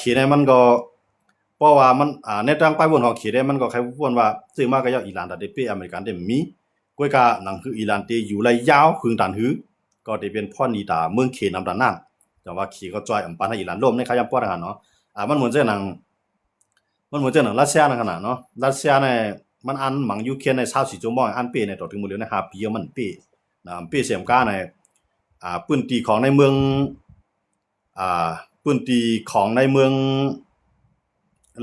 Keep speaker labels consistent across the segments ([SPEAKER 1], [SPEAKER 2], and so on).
[SPEAKER 1] ขีดในมันก็เพราะว่ามันในทางไปวนของขีดได้มันก็ใครวนว่าซื้อมาก็ยาอิหร่านแต่เป้อเมริกันได้มีก้วยกาหนังคืออิหร่านที่อยู่ระยาวพึงตันหือก็ได้เป็นพ่อนีตาเมืองเขนำดันนั่นแต่ว่าขีก็จอยปันให้อิหร่านล่มในขยามป้อกันเนาะมันเหมือนเจ้าหนังรัสเซียนะขนาดเนาะรัสเซียเนี่ยมันอันหมังยูเครนใน24ชั่วโมงอันเป้ในต่อถึงหมดเลยนะครับปีมันเป้เป้เสียมก้าในปืนตีของในเมืองปืนตีของในเมือง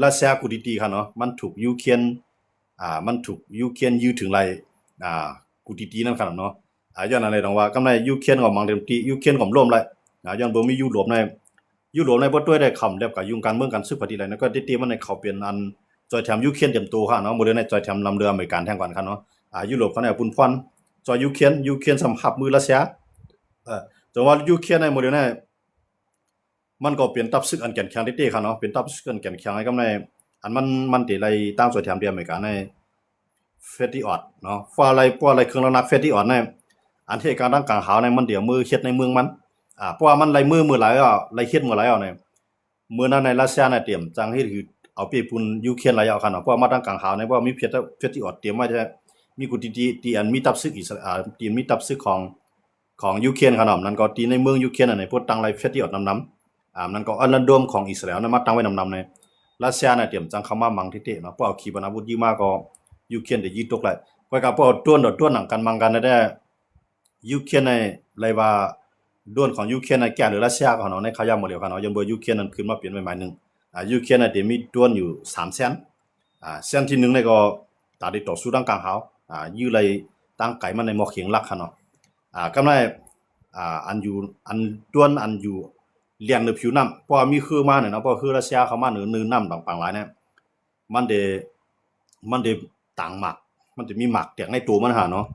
[SPEAKER 1] รัสเซียกูดีๆค่ะเนาะมันถูกยูเครนมันถูกยูเครนยื้อถึงไรกูดีๆนั่นค่ะเนาะย้อนอะไรตรงว่ากำไรยูเครนของมังเต็มที่ยูเครนของร่วมไรย้อนบ่มียุโรปในบ่ด้วยได้คำเรียบกับยุ่งการเมืองกันซึกพอดีเลยนะก็ตีมันในเขาเปลี่ยนอันจอยแถมยูเครนเต็มตัวค่ะเนาะบ่ได้ในจอยแถมลำเรืออเมริกันแทงกันค่ะเนาะยุโรปเขาเนี่ยปุ่นพรจอยยูเครนสำหับมือรัสเซียจังว่ายูเครนในโมเดลเนี่ยมันก็เปลี่ยนตับซึกอันแก่นแข็งได้ค่ะเนาะเป็นตับซึกอันแก่นแข็งให้กำไรอันมันติไรตั้งสวยแถมเดียอเมริกันในเฟตติออดเนาะฟ้าอะไรเครื่องระนักเฟตติออดในอันที่การตั้งกลางหาวในมันเดี๋ยวมือเฮ็ดในเมืองมันเพราะว่ามันไรมือหลายไรเฮ็ดมือหลายเนี่ยมือนั้นในรัสเซียเนี่ยเตรียมจังเฮ็ดคือเอาไปปุ่นยูเครนหลายค่ะเนาะเพราะว่ามาตั้งกลางหาวในเพราะมีเฟตติออดเตรียมไว้จะมีกุฏิที่อันมีตับซึกอิสราเอลที่มีตับซึกของยูเครนขนาดนั้นก็ตีในเมืองยูเครนในพวกตั้งไรเฟตติออดนำนั่นก็อันลันโดมของอิสราเอลนะมาตั้งไว้นำในรัสเซียเนี่ยเตรียมจังเข้ามามังทิเตเนาะพวกเอาขีปนาวุธยี่มาก็ยูเครนได้ยึดตกเลยก็กับพวกต้วนหนังกันมังกันได้ยูเครนในไรว่าด้วนของยูเครนในแก่หรือรัสเซียของเนาะในขยามหมดเลยค่ะเนาะยังเบอร์ยูเครนนั้นขึ้นมาเปลี่ยนใหม่ๆนึงยูเครนน่ะเดี๋ยวมีด้วนอยู่3เส้นเส้นที่1เนี่ยก็ตาได้ต่อสู้ทางกลางหาวยื้อไรตั้งไก่มันในหมอกเขียงลักค่ะเนาะกำไรอันอยู่อันด้วนอันอยู่เลี้ยงในผิวน้ำเพราะมีคือมาเนี่ยนะเพราะคือรัสเซียเข้ามาเหนือน้ำต่างๆหลายเนี่ยมันได้ต่างหมักมันจะมีหมักแตกในตัวมันหาเนาะ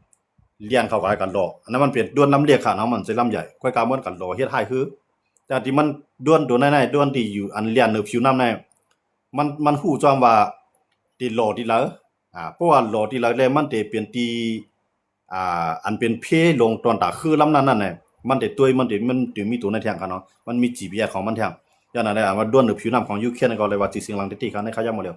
[SPEAKER 1] เลี้ยงเข้าไปกันรออันนั้นมันเปลี่ยนด้วนน้ำเลียกค่ะเนาะมันจะลำใหญ่ก้อยกามันกันรอเฮ็ดให้คือแต่ที่มันด้วนตัวในด้วนที่อยู่อันเลี้ยงในผิวน้ำในมันฮู้จ้องว่าที่รอที่ละเพราะว่ารอที่ละแล้วมันจะเปลี่ยนที่อันเป็นเพลงตอนตาคือลำนั้นน่ะมันได้ตัวมันมีตัวในแทงกันเนาะมันมี GPS ของมันแทงอย่างนั้นว่าด้วนหรือผิวน้ำของยูเครนก็เลยว่าสิงหลังติกันในขยามหมดแล้ว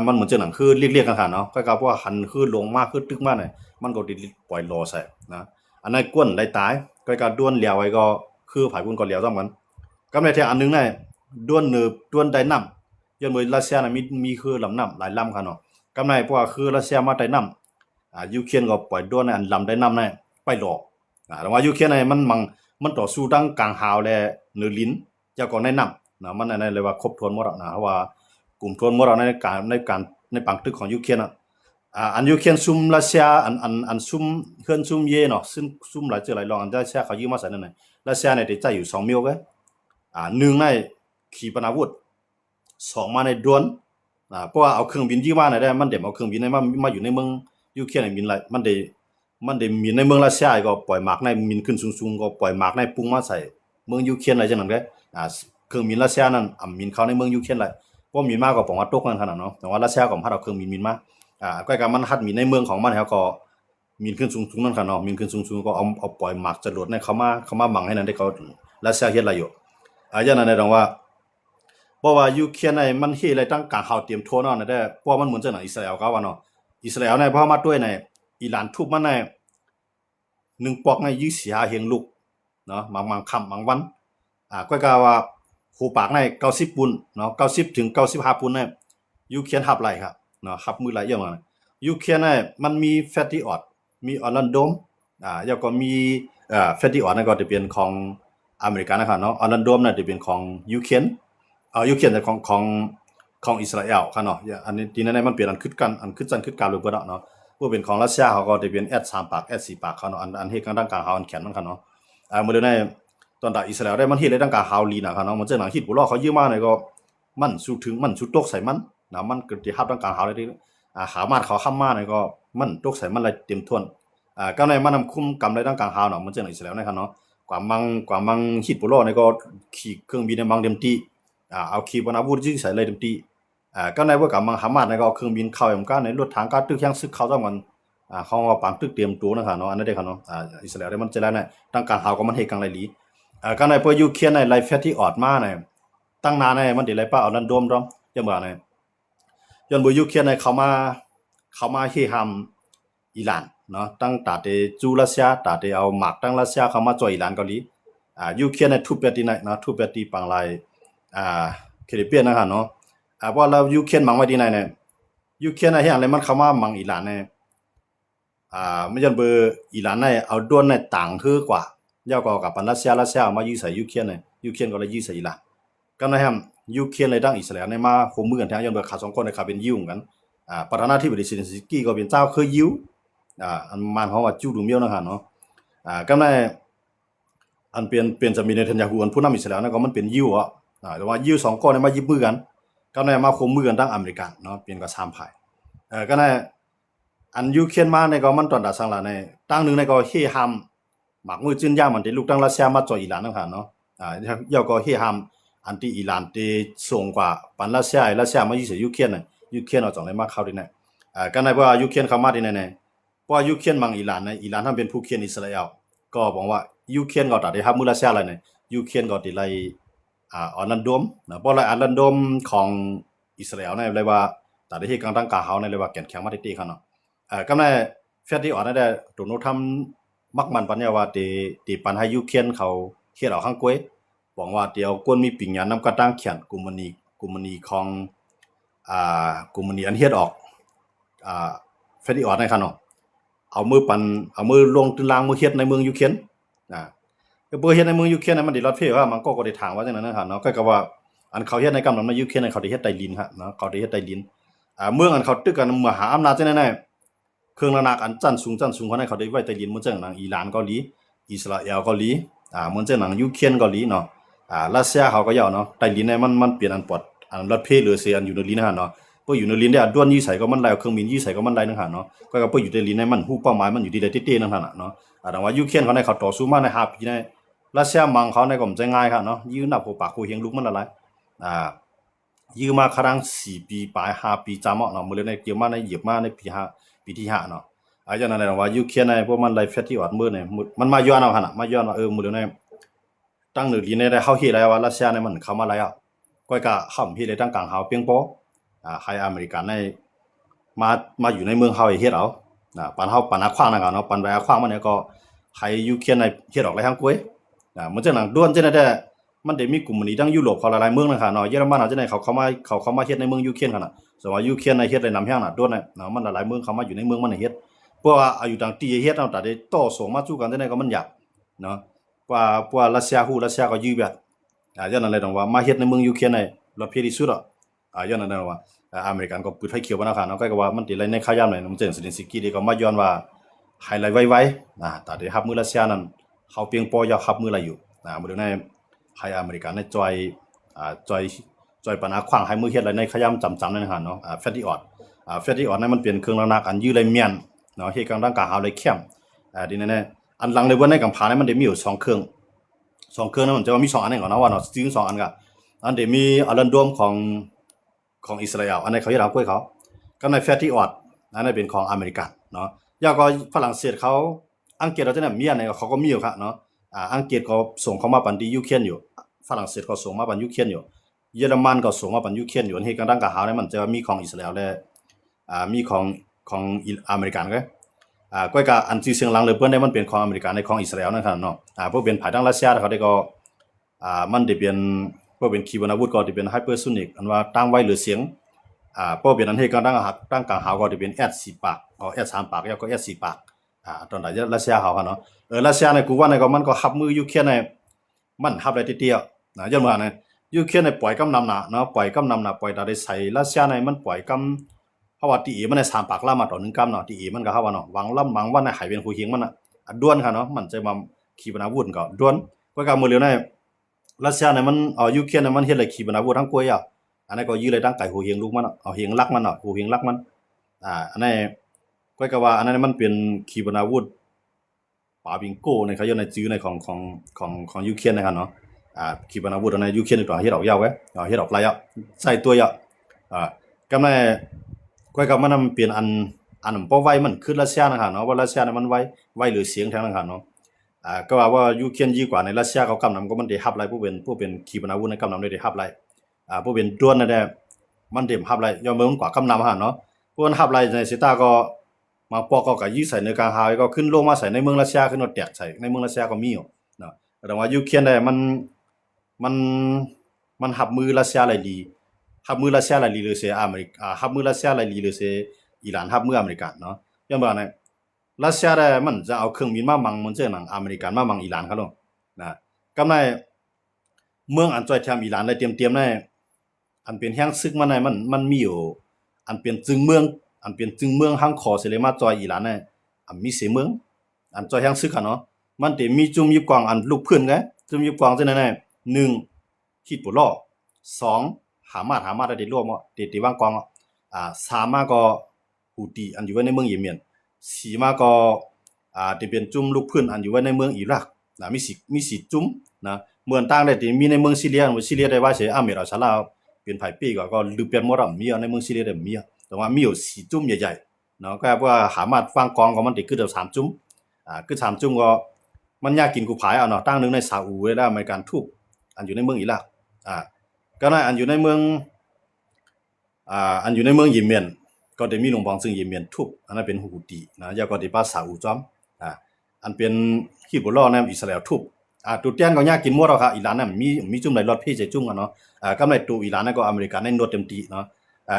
[SPEAKER 1] มันเหมือนจังหนังคือเรียกกันค่ะเนาะก็เพราะว่าหันคือลงมากคือตึกมากเนี่ยมันก็ดิปล่อยรอใส่นะอันนั้นก้นได้ตายก็ด้วนเหลียวไว้ก็คือผายบุญก็เหลียวซ้ำกันกำในแทงอันนึงเนี่ยด้วนด้วนได้น้ำย้อนมือรัสเซียน่ะมีคือลำน้ำหลายลำค่ะเนาะกำในเพราะว่าคือรัสเซียมาได้น้ำยูเครนก็ปล่อยด้วนในอันลำได้น้ำในไปหลอกแต่ว่ายูเครนในมันต่อสู้ตั้งกลางหาวและเนื้อลิ้นเจ้าก็ในน้ำนะมันในเลยว่าครบถ้วนหมดนะเพราะว่ากลุ่มทวนหมดในปังตึกของยูเครนอันยูเครนซุ่มรัสเซียอันซุ่มเฮือนซุ่มเยเนาะซึ่งซุ่มหลายเจอหลายรองอันรัสเซียเขายืมมาใส่นั่นน่ะรัสเซียเนี่ยได้ใจอยู่2 มิลก็1ในขีปนาวุธ2มาในดรวนเพราะว่าเอาเครื่องบินยืมมาได้มันเดี๋ยวเอาเครื่องบินมาอยู่ในเมืองยูเครนบินไรมันได้มีในเมืองรัสเซียก็ปล่อยหมากในมินขึ้นสูงๆก็ปล่อยหมากในปุ้งมาใส่เมืองยูเครนอะไรจังนั้นก็เครื่องบินรัสเซียนั้นมินเข้าในเมืองยูเครนไรเพราะมีมากก็ป้องว่าตกกันขนาดเนาะแต่ว่ารัสเซียก็พัดเอาเครื่องบินมาก็การมันฮัดมีในเมืองของมันแล้วก็มินขึ้นสูงๆนั่นค่ะเนาะมินขึ้นสูงๆก็เอาปล่อยหมากจรวดในเข้ามาบังให้นั่นได้เขารัสเซียเฮ็ดอะไรอยู่อย่างนั้นได้ตรงว่าเพราะว่ายูเครนในมันเฮ็ดอะไรตั้งกลางเฮาเตรียมโทนเนาะได้เพราะมันเหมือนจังอิสราเอลก็ว่าเนาะอิสราเอลในเพราะมาด้วยในอิหร่านทุบมันใน1ปอกในยื้อเสียเฮงลูกเนาะบางค่ำบางวันก็กล่าวว่าหูปากใน90ปุ่นเนาะ90ถึง95ปุ่นในยูเครนทับไหลครับเนาะทับมือไหลอย่างนั้นยูเครนในมันมีแฟตติออดมีออรันโดมแล้วก็มีแฟตติออดนั่นก็จะเป็นของอเมริกันนะครับเนาะออรันโดมน่ะจะเป็นของยูเครนยูเครนแต่ของอิสราเอลครับเนาะอันนี้ทีนั้นมันเปลี่ยนอันขึ้นกันเลยเบิดเนาะผู้เป็นของรัสเซียเขาก็จะเป็น S3 ปาก S4 ปากเขาเนาะอันเฮ็ดกันทางกลางเฮาอันแขนมันครับเนาะมื้อเดี๋ยวนี้ตอนดาอิสราเอลได้มันเฮ็ดได้ทางกลางเฮาลีนะครับเนาะมันเจอหนังฮิตบ่รอเขายืมมาเนี่ยก็มันสู้ถึงมันสุดตกใส่มันนะมันก็สิฮับทางกลางเฮาได้หามาเขาค้ำมาเนี่ยก็มันตกใส่มันเลยเต็มท่วนก็ในมันนำคุมกำไรทางกลางเฮาเนาะมันเจอหนังอิสราเอลนะครับเนาะกว่ามังฮิตบ่รอเนี่ยก็ขี่เครื่องบินในมังเต็มที่เอาขีปนาวุธยิงใส่เลยเต็มที่ก็ในว่ากับมังหามาเนี่ยก็เครื่องบินเข้าอย่างกันในรถถังก็ตึกยังซึกเข้าซ้ำกันเขาว่าปังตึกเตรียมตัวนะครับเนาะอันนั้นได้ครับเนาะอิสราเอลได้มันจะแล้วเนี่ยตั้งกลางเฮาก็มันเฮ็ดกลางไรหลีก็ในเปิ้นยูเครนในไลฟ์แฟตที่ออดมาเนี่ย ตั้งนานเนี่ยมันเดี๋ยวไรป้าเอาลันโดมร้องยังบ่เนี่ยย้อนบ่ยูเครนเนี่ยเขามาเฮฮัมอิหร่านเนาะตั้งตาเตจูรัสเซียตาเตเอาหมากตั้งรัสเซียเขามาจ่อยอิหร่านเกาหลียูเครนเนี่ยทุบเปตีไหนเนาะทุบเปตีปังไลเคเดเปียนนะครับเนาะเพราะเรายูเครนมังไว้ที่ไหนเนี่ยยูเครนเนี่ยเฮียอะไรมันเข้ามามังอิหร่านเนี่ยไม่ยันเบอร์อิหร่านเนี่ยเอาด้วนเนี่ยต่างคือกว่าย่อก็กับปันรัสเซียมายื้อใส่ยูเครนเนี่ยยูเครนก็เลยยื้อใส่อิหร่านก็นะฮะยูเครนเลยตั้งอิสราเอลเนี่ยมาโฮมมือกันแทนยันเบอร์ขาสองคนเนี่ยขาเป็นยิ้วกันประธานาธิบดีเซเลนสกี้ก็เป็นเจ้าเคยยิ้วอันมันเขาว่าจูดูเมียวนะฮะเนาะก็ในอันเป็นจะมีในเทนยาฮูอันผู้นำอิสราเอลนั่นก็มันเป็นยิ้วแต่ว่ายิ้วสองคนเนี่ยมายิบมือกันก็ในมาโฮมมือกันตั้งอเมริกันเนาะเป็นกับ3 ฝ่ายก็ในอันยูเครนมาในก็มันตอนดาสังละในตั้งหนึ่งในก็เฮฮัมหมากมือจิ้นย่ามันที่ลูกตั้งรัสเซียมาจ่ออิหร่านนั่นค่ะเนาะย่อก็เฮฮัมอันที่อิหร่านที่ส่งกว่าปันรัสเซียมายื้อยูเครนน่ะยูเครนเอาจังเลยมาเข้าดิเนี่ยก็ในว่ายูเครนเข้ามาดิเนี่ยเพราะยูเครนมังอิหร่านเนี่ยอิหร่านทำเป็นผู้เคียนอิสราเอลก็บอกว่ายูเครนก็ตัดได้ฮับมือรัสเซียอะไรเนี่ยยูเครนก็ติดไล่อันลันโดมนะเพราะอะไรอันลันโดมของอิสราเอลเนี่ยเลยว่าตัดได้ที่กลางตั้งกาเฮาเนี่ยเลยว่าแก่นแข็งมาติเขาเนาะก็ในเฟดที่อ่อนได้ตัวโน้ตทำมักมันปัญญาว่าตีปันให้ยูเครนเขาเขียนเอาข้างก้วยบอกว่าเดี๋ยวกวนมีปิ่งยานำกระตั้งเขียนกุมณีของกุมณีอันเฮ็ดออกเฟดที่อ่อนได้ค่ะเนาะเอามือลงตึงลางมือเฮ็ดในเมืองยูเครนก็เบอร์เฮ็ดในเมืองยูเครนมันได้รอดเพว่ามันก็ได้ทางว่าจังนั้นนะครับเนาะก็ว่าอันเขาเฮ็ดในกำลังในยูเครนเขาได้เฮ็ดใต้ดินครับเนาะเขาได้เฮ็ดใต้ดินเมืองอันเขาตึกกันมหาอำนาจจังนั้นเครื่องระนาอันจันสูงเขาในเขาได้ไว้ใต้ดินมันจังหนังอิหร่านเกาหลีอิสราเอลเกาหลีมันจังหนังยูเครนเกาหลีเนาะรัสเซียเขาก็ยาวเนาะใต้ดินเนี่ยมันเปลี่ยนอันปอดอันรถเพหรือเสียอันอยู่ในลิ้นนะเนาะพวกอยู่ในลิ้นได้ด้วนยี่ใส่ก็มันไล่เครื่องบินยี่ใส่ก็มันไล่นั่นฮะเนาะก็พวกอยู่ในลิ้นเนี่ยมันฮู้เป้าหมายมันอยู่ที่ใดที่นั่นฮะเนาะแต่ว่ายูเครนเขาในเขาต่อสู้มาใน5 ปีในรัสเซียมังเขาในก็มันจะง่ายครับเนาะยืนหน้าหัวปากหัวเฮียงลุกมันละลายยืมมาครั้ง4 ปีปลาย5 ปีจำเอาเนาะมื้อในเกี่ยวมาในเหยียบมาในปีที่5เนาะจังนั้นแหละว่ายูเครนในพวกมันไล่เฟดที่ออดมื้อเนี่ยมันมาย้อนเอาหั่นน่ะมาย้อนว่ามื้อในตั้งหนึ่งลิ้นได้เข้าเฮ็ดแล้วว่ารัสเซียเนี่ยมันเข้ามาแล้วก็ห้ำเฮ็ดได้ตั้งกลางเฮาเปียงโปให้อเมริกันในมาอยู่ในเมืองเฮาเฮ็ดเอาปันเฮาปันอาขวางนั่นก็เนาะปันไปอาขวางมันเนี่ยก็ให้ยูเครนในเฮ็ดออกหลายทางกวยมันจังหนังด้วนจังได๋มันได้มีกลุ่มนี้ทั้งยุโรปเขาหลายๆเมืองนั่นค่ะเนาะเยอรมันจังได๋เขาเข้ามาเฮ็ดในเมืองยูเครนคั่นน่ะสมมุติว่ายูเครนในเฮ็ดได้นำแฮงน่ะด้วนน่ะเนาะมันหลายๆเมืองเขามาอยู่ในเมืองมันเฮ็ดเพราะว่าอยู่ต่างที่เฮ็ดเอาแต่ได้ต่อส่งมาสู่กันจังได๋ก็มันยากเนาะว่ารัสเซียก็ยื้อแบบจังนั้นเลยต้องว่ามาเฮ็ดในเมืองยูเครนในรอบเฮ็ดที่สุดย้อนนั้นว่าอเมริกันก็ปืดไฟเขียวบ่นะครับเนาะก็ว่ามันติไลในขายามเลยมันเจอซิลินสกี้นี่ก็มาย้อนว่าให้ไลไวแต่ได้รับมือรัสเซียนั้นเขาเพียงพออยากรับมืออะไรอยู่บ่ได้ในให้อเมริกันในจอยปัญหาขวางให้มือเฮ็ดอะไรในขยามจำนั่นนะครับเนาะแฟตตี้ออดนั้นมันเป็นเครื่องระนักอันยื้อไรเมียนเนาะเฮ็ดกลางร่างกายเฮาเลยเข้มดิแน่อันหลังเลยว่าในกัมพาเนี่ยมันได้มีอยู่2 เครื่องนั้นมันจะว่ามี2 อันนี่ก่อนนะว่าเนาะจริง2 อันก็อันเดมีอัลลันโดมของอิสราเอลอันนี้เขาจะรับกล้วยเขาก็ในแฟตตี้ออดอันนี้เป็นของอเมริกันเนาะแล้วก็ฝรั่งเศสเขาอังกฤษเราจะเนี่ยมีอันไหนเขาก็มีอยู่ครับเนาะอังกฤษก็ส่งเข้ามาปันที่ยูเครนอยู่ฝรั่งเศสก็ส่งมาปันยูเครนอยู่เยอรมันก็ส่งมาปันยูเครนอยู่อันนี้กลางกับหาเนี่ยมันจะมีของอิสราเอลและมีของอเมริกันก็ก็อันที่เสียงหลังเลยเพิ่นได้มันเป็นของอเมริกันในของอิสราเอลนั่นครับเนาะพวกเป็นภายทางรัสเซียเขาได้ก็มันได้เป็นพวกเป็นขีปนาวุธก็ที่เป็นไฮเปอร์โซนิกอันว่าตั้งไว้หรือเสียงพวกเป็นอันเฮ็ดกลางกลางหาก็ที่เป็น S4 ปากเอา S3 ปากแล้วก็ S4 ปากตอนนั้นรัสเซียเฮาเนาะรัสเซียในกูว่าในก็มันก็รับมือยูเครนในมันรับได้เตี้ยๆย้อนว่านะยูเครนในปล่อยกำนำหน้าเนาะปล่อยตาได้ใส่รัสเซียในมันปล่อยกำเพราะว่าตีมันได้3 ปากล่ามาต่อ1 กำเนาะตีมันก็เฮาว่าเนาะวางวันในหายเป็นหูเฮียงมันน่ะด้วนค่ะเนาะมันจะมาขีปนาวุธก็ด้วนก็มื้อเร็วในรัสเซียเนี่ยมันยูเครนเนี่ยมันเฮ็ดอะไรขีปนาวุธทั้งกวยอันนั้นก็ยื้อเลยตั้งไก่หัวเฮียงลูกมันเอาเฮียงลักมันหัวเฮียงลักมันอันนั้นก็ว่าอันนั้นมันเป็นขีปนาวุธปาบิงโก้ในเขาอยู่ในจื้อในของยูเครนนะครับเนาะขีปนาวุธอันนั้นยูเครนตัวเฮ็ดออกยาวไว้เฮ็ดออกหลายใส่ตัวยก็ในก็มันเปลี่ยนอันบ่ไว้มันคือรัสเซียนะครับเนาะว่ารัสเซียเนี่ยมันไว้หรือเสียงทางนั้นครับเนาะก็ว่ายูเครนยี่กว่าในรัสเซียเขากำนำก็มันได้รับหลายผู้เป็นขีปนาวุธในกำนำได้รับหลาย บ่เป็นด้วนนั่นแหละมันเต็มฮับไรยอมเมืองกว่ากำนำหั่นเนาะพวกฮับไรในสิตาก็มาปอกก็ยิใส่ในกลางหาวก็ขึ้นลงมาใส่ในเมืองรัสเซียขึ้นมาแตกใส่ในเมืองรัสเซียก็มีอยู่เนาะแต่ว่ายูเครนได้มันมันหับมือรัสเซียหลายดีหับมือรัสเซียหลายดีหรือเสียอเมริกหับมือรัสเซียหลายดีหรือเสียอิหร่านหับมืออเมริกันเนาะยังบ่เนี่ยรัสเซียได้มันจะเอาเครื่องบินมามังมันเจอหนังอเมริกันมามังอิหร่านเขาลงนะกำไรเมืองอันจ่อยแถมอิหร่านได้เตรียมได้อันเป็นแห่งซึกมันได้มันมีอยู่อันเป็นจึงเมืองอันเป็นจึงเมืองหังขอสิเลยมาจ่อยอิหร่านได้อันมีเสเมืองอันจ่อยแห่งซึกเนาะมันสิมีจุ่มยิบกวางอันลูกเพิ่นไงจุ่มยิบกวางจังได๋1ฮิตปุลอ2หามาได้ร่วมติว่างกอง3มาก็ฮูตีอันอยู่ไว้ในเมืองเยเมน4มาก็ที่เป็นจุ่มลูกพื้นอันอยู่ไว้ในเมืองอิรักนะมีสิจุ่มนะเมืองต่างได้ที่มีในเมืองซีเรียได้ว่าเสอาเมรชาลาเป็นไผปีก็ลือเปลี่ยนหมดมีในเมืองซีเรียได้มีแต่ว่ามีอยู่4จุ่มใหญ่ๆเนาะก็ว่าหามาฟังกองก็มันติคือเดียว3จุ่มคือ3จุ่มก็มันยากกินกูผายเอาเนาะตั้งนึงในซาอุได้อเมริกันทุกอันอยู่ในเมืองอิรักก็น่ะอันอยู่ในเมืองอันอยู่ในเมืองเยเมนก็ได้มีหลวงบองซึ่งเยเมนทุกอันนั้นเป็นฮูตีนะยาก็ได้ปาซาอุจอมอันเป็นฮิซบุลลอฮ์นะอิสราเอลทุกตุเตียนก็ยากกินหมดแล้วครับอิหร่านน่ะมีจุ่มหลายรถพี่ใจจุ่มกันเนาะกำไรตูอิหร่านน่ะก็อเมริกันในโนเต็มตีเนาะ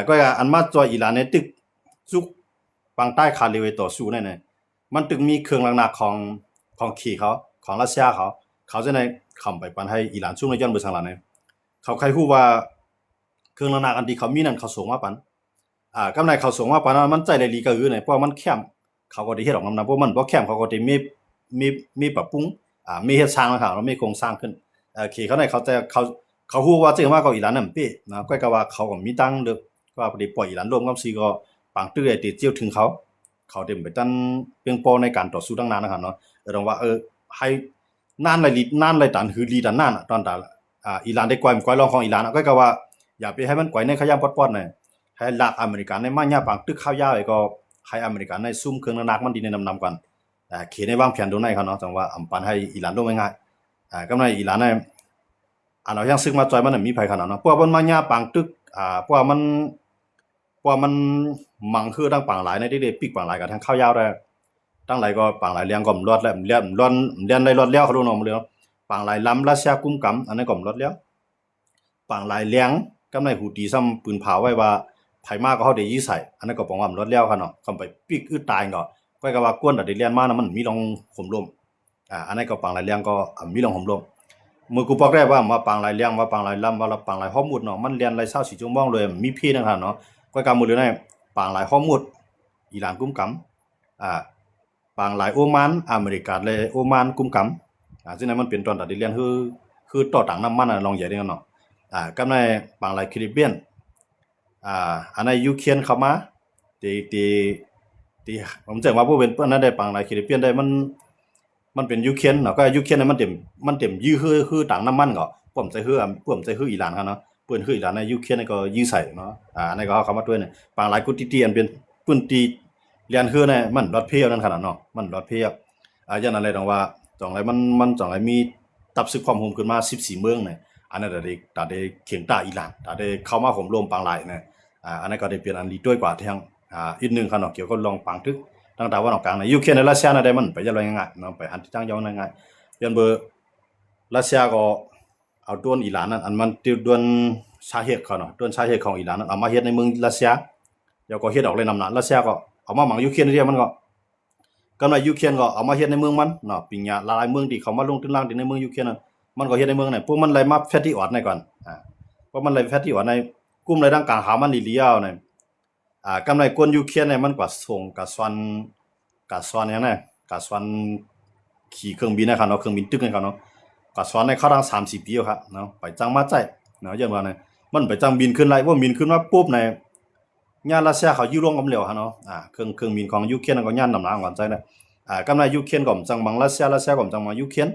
[SPEAKER 1] ก็อันมาจอยอิหร่านในตึกซุกปังใต้คาเลเวต่อสู้นั่นน่ะมันตึกมีเครื่องลังนาของขี่เขาของรัสเซียเขาจะในคำไปปันให้อิหร่านช่วงในย้อนไปทางหลังเนี่ยเขาใครฮู้ว่าเครื่องลังนาอันที่เขามีนั่นเขาส่งมาปันกำไรเขาส่งมาปันมันใจเลยลีก็คือเนี่ยเพราะมันแคมเขาก็ได้เฮ็ดออกนำเพราะมันบ่แคมเขาก็ได้มีปรับปรุงมีเฮ็ดสร้างแล้วครับมีโครงสร้างขึ้นขี่เขาได้เขาฮู้ว่าจังว่าก็อิหร่านนั่นเป้นะก็ว่าเขาก็มีตังเด้อก็บ่ได้ปล่อยอิหร่านร่วมกับซีก็ปังตื้อไอ้ติเจียวถึงเขาได้ไปตันเพียงพอในการต่อสู้ตั้งนานนะครับเนาะต้องว่าให้นานเลยตันหือลีตันนานตอนตาอิหร่านได้กวยรองของอิหร่านก็ว่าอย่าไปให้มันกวยในขยามปอดๆน่ะให้ลากอเมริกันในมาญาปังตึกข้าวยาวไอ้ก็ให้อเมริกันในซุ่มเครื่องนักมันดีในนำกันเขียนในวางแผนตรงไหนเขาเนาะจังว่าอำปันให้อิหร่านลงง่ายๆกำไรอิหร่านในอันเอายังซึกมาจอยมันมีไผขนาดเนาะเพราะว่ามันมาญาปังตึกเพราะว่ามันมังคือตั้งปังหลายในเด็กๆปิกปังหลายกับทางข้าวยาวได้ตั้งหลายก็ปังหลายเลี้ยงก็รอดแล้วเลี้ยงได้รอดแล้วเขาดูเนาะมื้อเนาะปังหลายลำรัสเซียกุมกำอันนั้นก็รอดแล้วปังหลายเลี้ยงกำไรหูตีซ้ำปืนเผาไว้ว่าไผมาก็เฮาได้ยิใส่อันนั้นก็บอกว่ารอดแล้วค่ะเนาะคำไปปิกตายก็ว่ากวนได้เรียนมานะมันมีลองห่มลมอันนั้นก็ปังหลายเลี้ยงก็มีลองห่มลมมือกูบอกได้ว่ามาปังหลายเลี้ยงว่าปังหลายลำว่าปังหลายข้อมูลเนาะมันเรียนหลาย24ชั่วโมงเลยมีพี่นะครับเนาะก็กำมือเลยนะปังหลายข้อมูลอิหร่านกุมกำปังหลายโอมานอเมริกาเลยโอมานกุมกำซึ่งนั้นมันเป็นตอนตัดเรียนคือต่อต่างน้ำมันลองใหญ่ได้กันเนาะกำในปังหลายแคริบเบียนอันในยูเครนเข้ามาที่ผมแจ้งว่าผู้เป็นอันนั้นได้ปังหลายแคริบเบียนได้มันเป็นยูเครนเนาะก็ยูเครนมันเต็มยื้อคือต่างน้ำมันก็ผมใจฮื้ออิหร่านเขาเนาะเปิ้นคืออิหร่านในยูเครนก็ยื้อใส่เนาะอันนี้ก็เข้ามาด้วยเนี่ยปังหลายกุติอันเป็นปืนตีเรียนคือเนี่ยมันรถเพียวนั่นขนาดเนาะมันรถเพียวอย่างนั้นเลยต้องว่าจังไรมันจังไรมีตับซึกความโหมขึ้นมา14เมืองเนี่ยอันนั้นได้เขียงตาอิหร่านได้เข้ามาห่มรวมปังหลายเนี่ยอันนั้นก็ได้เปลี่ยนอันดีด้วยกว่าทางอีกนึงขนาดเกี่ยวกับลองปังทึกตั้งแต่ว่าออกกลางในยูเครนในรัสเซียน่ะได้มันไปจะง่ายๆเนาะไปหันที่ตั้งยาวง่ายๆยันเบอร์รัสเซียก็เอาด้วนอิหร่านนั้นอันมันด้วนสาเหตุเขาเนาะด้วนสาเหตุของอิหร่านนั้นเอามาเฮ็ดในเมืองรัสเซียแล้วก็เฮ็ดออกเลยนำหน้ารัสเซียก็เอามาหมังยูเครนเรียมันก็กำไรยูเครนก็เอามาเฮ็ดในเมืองมันเนาะปิงยาหลายเมืองที่เขามาลงตึ้งล่างที่ในเมืองยูเครนน่ะมันก็เฮ็ดในเมืองไหนพวกมันไล่มาแฟตตี้ออดในก่อนเพราะมันไล่แฟตตี้ออดในกลุ่มไรดังกลางหามันลีๆเอาในกำไรกวนยูเครนเนี่ยมันกว่าส่งกะสวนอย่างนั้นกะสวนขี่เครื่องบินนะครับเนาะเครื่องบินตึกนะครับเนาะกะสวนในเขาทาง30ปีครับเนาะไปจังมาใจเนาะอย่างว่าเนี่ยมันไปจังบินขึ้นไล่ว่าบินขึ้นมาปุ๊บในญาติรัสเซียเขาอยู่ร่วมกันแล้วฮะเนาะเครื่องบินของยูเครนก็ญาตินำหน้าก่อนใจนะกำไรยูเครนก็จังบังรัสเซียก็จังมายูเครน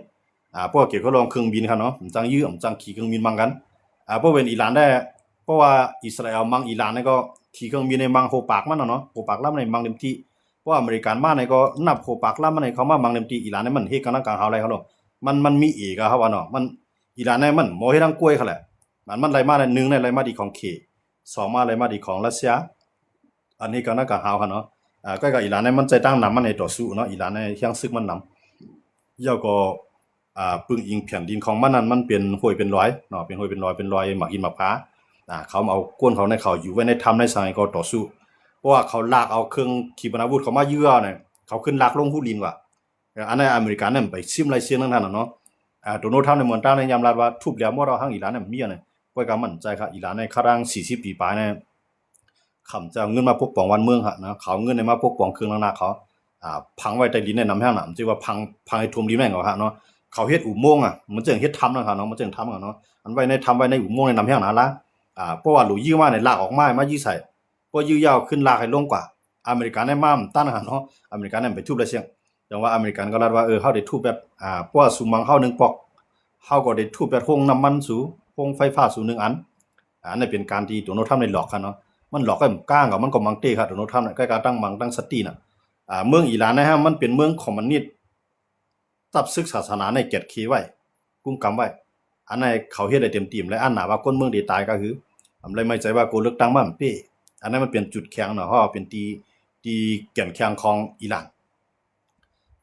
[SPEAKER 1] พวกเกี่ยวกับลองเครื่องบินครับเนาะจังยื้อจังขี่เครื่องบินมังกันพวกเป็นอิหร่านได้เพราะว่าอิสราเอลมังอิหร่านนี่ก็ขี่เครื่องบินในมังโฮปากมันเนาะโฮปากลำในมังเต็มที่เพราะอเมริกันมาในก็นับโฮปากลำมันในเขามามังเต็มที่อิหร่านนี่มันเฮ็ดกันกลางหาวอะไรเขาเนาะมันมีอีกครับว่าเนาะมันอิหร่านนี่มันบ่เฮ็ดทางกล้วยเขาแหละ มันไหลมาในหนึ่งในไหลมาดีของเคสองมาไหลมาดีของรัสเซียอันนี้ก็น่าก็หาวค่ะเนาะก็อิหร่านเนี่ยมันใจตั้งนำมันในต่อสู้เนาะอิหร่านในเฮียงซึกมันนำเย่าก็ปึงอิงแผ่นดินของมันนั้นมันเป็นห้วยเป็นร้อยเนาะเป็นห้วยเป็นร้อยหมักหินหมักผาเขาเอาก้นเขาในเขาอยู่ไว้ในถ้ำในทรายก็ต่อสู้เพราะว่าเขาลากเอาเครื่องขีปนาวุธเขามาเยื่อเนี่ยเขาขึ้นลากลงหูลินว่ะอันนั้นอเมริกันเนี่ยไปซิมไรเสียงนั่นน่ะเนาะโดนัลด์ทรัมป์ในเมืองตั้งในยามรัฐว่าทุบแล้วมอเราทั้งอิหร่านเนี่ยมีอะไรก็กำมั่นใจครับอิหร่านในครั้ง40 ปีปลายเนี่ยคำจะเงินมาปกป้องวันเมืองฮะนะเขาเงินในมาปกป้องเครื่องนาเขาพังไว้ใต้ดินในน้ำแห้งน่ะมันชื่อว่าพังให้ท่วมดินแม่งเขาฮะเนาะเขาเฮ็ดอุโมงค์มันจึงเฮ็ดถ้ำนะครับเนาะมันจึงทำกันเนาะอันไว้ในทำไว้ในอุโมงค์ในน้ำแห้งนั่นละเพราะว่าหลุยยื้อมาในลากออกมายื้อใส่เพราะยื้อยาวขึ้นลากให้ลงกว่าอเมริกันได้มาต้านกันเนาะอเมริกันได้ไปทุบได้เสียงจังว่าอเมริกันก็รัดว่าเฮาได้ทุบแบบเพราะว่าสุมังเฮา1ปอกเฮาก็ได้ทุบแบบโรงน้ำมันสูโรงไฟฟ้าสู1อันนั่นเป็นการที่โดนัลด์ทรัมป์ได้หลอกกันเนาะมันหลอกให้ก้างกับมันก็มังเต้ครับโดนัลด์ทรัมป์ใกล้ๆตั้งสติน่ะเมืองอิหร่านนะฮะมันเป็นเมืองคอมมิวนิสต์ตับศึกศาสนาในเกียรติคีไว้กุมกำไว้อันนั้นเขาเฮ็ดได้เต็มทีมและอันหนาว่าคนเมืองได้ตายก็คืออำเลยไม่ใจว่ากูเลือกตั้งมาเป้อันนั้นมันเป็นจุดแข็งเนาะเพราะเป็นตีแก่นแข็งของอิหร่าน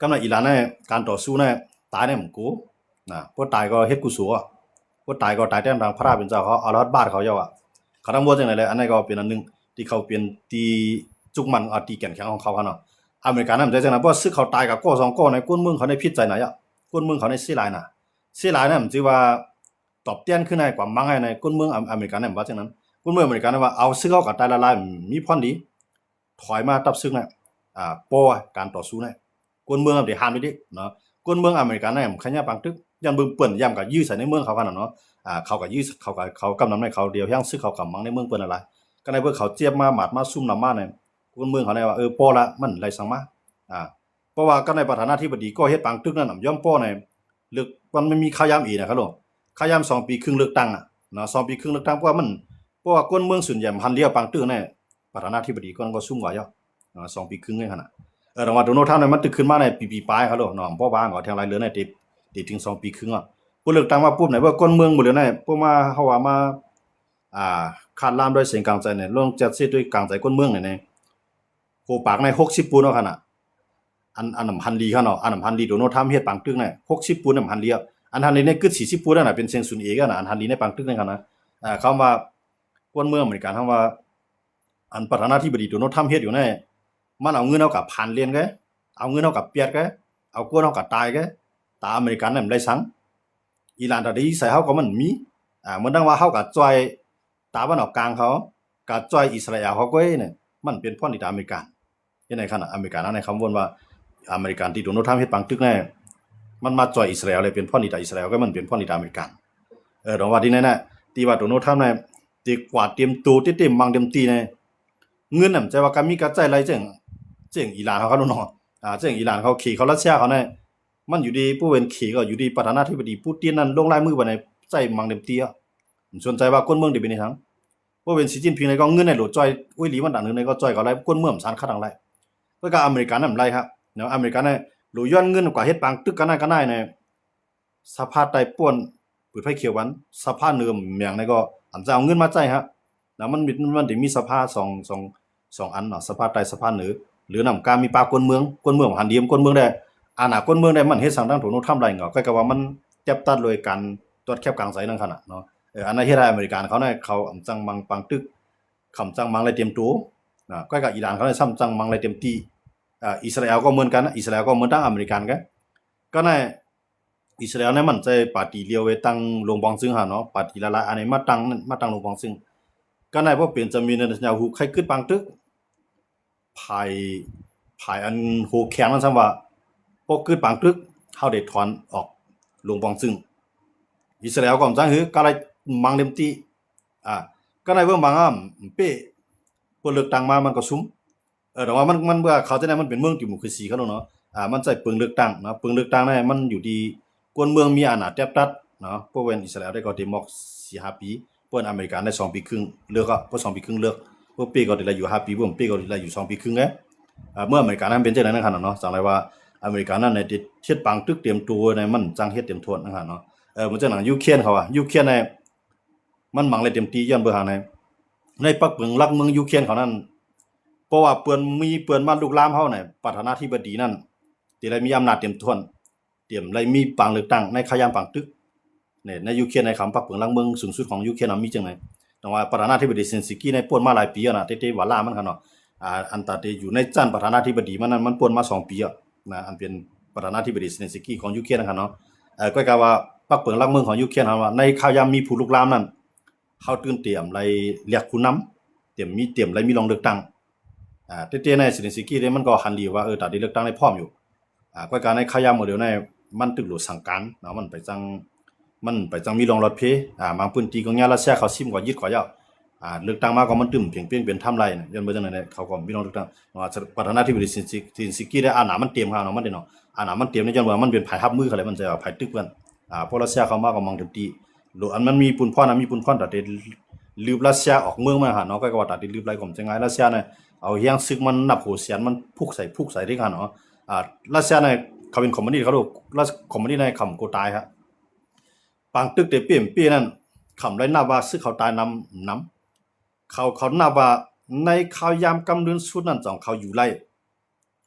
[SPEAKER 1] กำลังอิหร่านเนี่ยการต่อสู้เนี่ยตายเนี่ยมันกูพวกตายก็เฮ็ดกุศลพวกตายก็ตายแต้มทางพระราชเป็นเจ้าเขาเอารอดบ้านเขาเยาเขาทำบ่จังได๋เลยอันนั้นก็เป็นอันนึงที่เขาเป็นตีจุกมันตีแก่นแข็งของเขาเนาะอเมริกันนั้นใจจังนั้นเพราะซึกเขาตายกับก้อ2ก้อในก้นเมืองเขาในพิษใจไหนก้นเมืองเขาในสิหลายน่ะสิหลายนั้นมันสิว่าตอบเตี้ยนขึ้นในกว่ามังให้ในก้นเมืองอเมริกันนั้นว่าจังนั้นก้นเมืองอเมริกันว่าเอาซึกเขากับตายละลายมีพรดีถอยมาตับซึกน่ะป้อการต่อสู้น่ะก้นเมืองได้ห้ามได้เนาะก้นเมืองอเมริกันนั้นขยับปังตึกยันเบิ่งเปิ้นย่ำกับยื้อใส่ในเมืองเขาคั่นน่ะเนาะเขาก็ยื้อเขากำนำในเขาเดียวยังซึกเขากับมังในเมืองเปิ้นอะไรก็ในเบิ่งเขาเจี๊ยบมาหมาดมาซุ่มนำมาเนี่ยก้นเมืองเขาได้ว่าป้อละมันไรสังมาเพราะว่าก็ในประธานาธิบดีก็เฮ็ดปังตึกนั่นน่ะย่อมป้อในเลือกมันไม่มีขยามอีนะครับลูกขยาม2 ปีครึ่งเลือกตั้งเนาะ2 ปีครึ่งเลือกตั้งเพราะว่าคนเมืองส่วนใหญ่หันเดียวปังตึกแน่ประธานาธิบดีก็ซุ่มกว่าเยอะ2 ปีครึ่งเลยขนาดแต่ว่าโดนัลด์ทรัมป์มันตึกขึ้นมาในปีปลายครับลูกเนาะเพราะว่าก็ทางไรเหลือในติดถึง2 ปีครึ่งผู้เลือกตั้งมาปุ๊บไหนว่าคนเมืองบ่เหลือในพวกมาเฮาว่ามาคาดลามด้วยเสียงกลางใจเนี่ยลงจัดซิด้วยกลางใจคนเมืองเนี่ยโหปากใน60 ปูนเนาะขนาดอันนำพันดีเขาเนาะอันนำพันดีโดนัลด์ทรัมป์เฮ็ดปังตึกเนี่ย60 ปูนนำพันดีอันทันดีเนี่ยคือ40 ปูนนั่นน่ะเป็นเสียงศูนย์เอกน่ะอันทันดีในปังตึกนั่นกันนะคำว่าคนเมืองอเมริกันคำว่าอันประธานาธิบดีโดนัลด์ทรัมป์เฮ็ดอยู่เนี่ยมันเอาเงินเอากับพันเรียนแกเอาเงินเอากับเปียดแกเอากวนเอากับตายแกตาอเมริกันนั่นได้สังอิหร่านตะดีใส่เฮาก็มันมีมันดังว่าเฮากับจอยตาบ้านออกกลางเขากับจอยอิสราเอลเขาก็เนี่ยมันเป็นพ้นที่อเมริกันยังไงขนาดอเมริกันในคำวนว่าอเมริกันที่โดนัลด์ทรัมป์เฮ็ดปังตึกแน่มันมาจ่อยอิสราเอลเลยเป็นพ้นที่อิสราเอลก็มันเป็นพ้นที่อเมริกันดอกว่าที่นั่นน่ะที่ว่าโดนัลด์ทรัมป์เนี่ยที่กวาดเตรียมตัวเต็มมังเต็มตีเนี่ยเงินน่ะใจว่าก็มีกระจายไหลจังอิหร่านเขาเนาะจังอิหร่านเขาขี่เขารัสเซียเขาเนี่ยมันอยู่ดีผู้เป็นขี่ก็อยู่ดีประธานาธิบดีปูตินนั่นลงลายมือบ่ในใจมังเต็มตีสนใจว่าคนเมืองได้เป็นจังผู้เป็นสีจิ้นผิงในก็เงินในโหลจ่อยอุ้ยหลีมันดังนึงในก็จ่อยก็ไหลคนเมืองสารคัดดังไหลแล้วก็อเมริกันนั่นไหลครับเนาะอเมริกันเนี่ยหลูย้อนเงินกว่าเฮ็ดปังตึกกันได้เนี่ยสภาใต้ป่วนปืดไฟเขียวหวานสภาเหนือแมงในก็อันจะเอาเงินมาจ่ายฮะแล้วมันได้มีสภา2อันเนาะสภาใต้สภาเหนือหรือนำการมีปากคนเมืองหันเดียมคนเมืองได้คนเมืองได้มันเฮ็ดสังดังโถโนทำไรเงาก็ว่ามันจับตัดเลยกันตรวจแคบกลางไสนั่นขนาดเนาะอันนั้นเฮ็ดให้อเมริกันเขาเนี่ยเขาจังมังปังตึกคำจังมังเลยเตรียมตัวก็กับอิหร่านเขาเนี่ยซ้ำจังมังเลยเตรียมตีอิสราเอลก็เหมือนกันนะอิสราเอลก็เหมือนตั้งอเมริกันก็ในอิสราเอลเนี่ยมันใจปาร์ตี้เลียวไว้ตั้งลงบองซึ่งหาเนาะปาร์ตี้ละลายอันนี้มาตั้งลงบองซึ่งก็ในพวกเปลี่ยนจะมีในแนวหูใครขึ้นปังตึกภายอันโหแข็งนั่นซ้ำว่าพวกขึ้นปังตึกเฮาได้ถอนออกลงบองซึ่งอิสราเอลก็จังหือก็เลยมังเต็มตีก็ในเบิ่งบางเป้พวกเลือกตั้งมามันก็ซุ่มแต่ว่ามันเมื่อเขาจะได้มันเป็นเมืองดิโมคราซีเขาเนาะมันใช้ปึงเลือกตั้งเนาะปึงเลือกตั้งเนี่ยมันอยู่ดีกวนเมืองมีอำนาจแตบตัดเนาะพวกเว้นอิสราเอลได้ก็เดโม 4-5 ปีเปิ้นอเมริกันได้2 ปีครึ่งเลือกก็พวก2 ปีครึ่งเลือกพวกปีก็ได้อยู่5 ปีพวกปีก็ได้อยู่2 ปีครึ่งเมื่ออเมริกันนั้นเป็นจังได๋นั่นคั่นเนาะจังได๋ว่าอเมริกันนั้นในเฮ็ดปังตึกเตรียมตัวในมันจังเฮ็ดเตรียมโทษนั่นคั่นเนาะมันจังหนังยูเครนเขายูเครนใน มันหมังเลยเต็มตีย้อนเบอร์หาในปักเปิงลักเมืองยูเครนเขานั้นเพราะว่าเปือนมาลุกลามเฮาเนี่ยประธานาธิบดีนั่นที่ได้มีอำนาจเต็มทวนเตรียมได้มีปังเลือกตั้งในขยามปังตึกเนี่ยในยูเครนในคำปักเปิงลักเมืองสูงสุดของยูเครนมีจังได๋แต่ว่าประธานาธิบดีเซนซิกี้ในป่วนมาหลายปีแล้วนะเตๆว่าลามันคั่นเนาะอันตาเตอยู่ในจันประธานาธิบดีมันนั้นมันป่วนมา2ปีอ่ะนะอันเป็นประธานาธิบดีเซนซิกี้ของยูเครนนะครับเนาะก็กล่าวว่าปักเปิงลักเมืองของยูเครนว่าในขยามมีผู้ลุกลามนั้นเฮาตื่นเตรียมไล่เรียกผู้นำเตรียมไล่มีรองเลือกตั้งเตๆในเซนซิกี้เนี่ยมันก็หันดีว่าตาได้เลือกตั้งได้พร้อมอยู่ก็การในขยามโมเดลในมันตึกหลุดสังการเนาะมันไปจังมีรองรถเพบางพื้นที่ของญารัสเซียเขาซิมกว่ายึดกว่ายาวเลือกตั้งมาก็มันตึมเพียงเป็นไทม์ไลน์ย้อนบ่จังได๋เนี่ยเขาก็มีรองเลือกตั้งว่าประธานาธิบดีซินซิกี้ได้หน้ามันเตรียมเนาะมันได้เนาะหน้ามันเตรียมในย้อนว่ามันเป็นไผรับมือเขาเลยมันจะไผตึกเพิ่นเพราะรัสเซียเขามาก็มองถึงตีอันมันมีปุ่นพรมีปุ่นพรแต่ลืบรัสเซียออกเมืองมาเนาะก็ว่าตัดลืบไรก็จังไงรัสเซียเนี่ยเอาเฮียงซึกมันนับโหเสียนมันพุกใส่ที่กันเนาะรัสเซียเนี่ยเขาเป็นคอมมิวนิสต์เขาดูรัสคอมมิวนิสต์ในคำกูตายครับปางตึกเตเปี่ยมปี้นั่นคำไรนับว่าซึกเขาตายนำเขานับว่าในข่าวยามกำเดือนสุดนั่นจ่องเขาอยู่ไ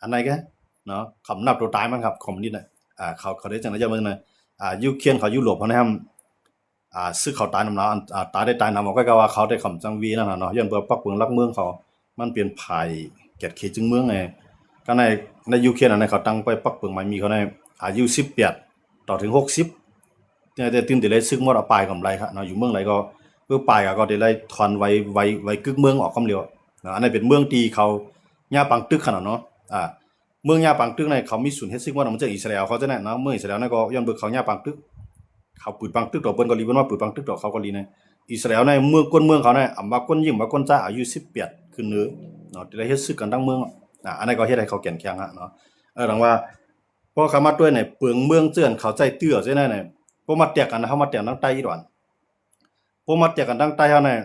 [SPEAKER 1] รอันไหนแกเนาะคำนับตัวตายมันครับคอมมิวนิสต์เนี่ยเขาได้จังได๋จังมื้อนั้นยูเครนเขายุโรปเขานะครับซึกเขาตายนำเนาะตายได้ตายนำก็ว่าเขาได้คำจังวีนั่นน่ะเนาะย้อนเบิ่ปักเมืองรักเมืองเขามันเปลี่ยนภายเกียรติเขตจึงเมืองไงก็ในยูเครนอันนั้นเขาตั้งไปปักเปิงมันมีเขาในอายุ18ต่อถึง60เนี่ยแต่ตื่นแต่เลยซึกมอดเอาปลายกำไรครับเนาะอยู่เมืองไหนก็เพื่อปลายก็ได้ถอนไว้กึกเมืองออกกำเร็วนะอันนี้เป็นเมืองที่เขาย่าปังตึกขนาดเนาะเมืองย่าปังตึกในเขามีศูนย์เฮ็ดซึกมอดมันจากอิสราเอลเขาจะแน่เนาะเมืองอิสราเอลนั่นก็ย้อนเบิ่งเขาย่าปังตึกเขาปืนปังตึกดอกเปิ้นก็รีเพิ่นว่าปืนปังตึกดอกเขาก็รีในอิสราเอลในเมืองก้นเมืองเขาเนี่ยว่าก้นยิ่งว่าก้นจ้าอายุ18ขึ้นเนื้อเนาะได้เฮ็ดซึกกันทั้งเมืองอันนั้นก็เฮ็ดให้เขาแข็งแกร่งเนาะดังว่าพอเขามาด้วยในเปลืองเมืองเจือนเขาใจเตื้อใช่ไหมเนี่ยพอมาแตกกันเขามาแตกทั้งใต้อีดอนพอมาแตกกันทั้งใต้เขาเนี่ย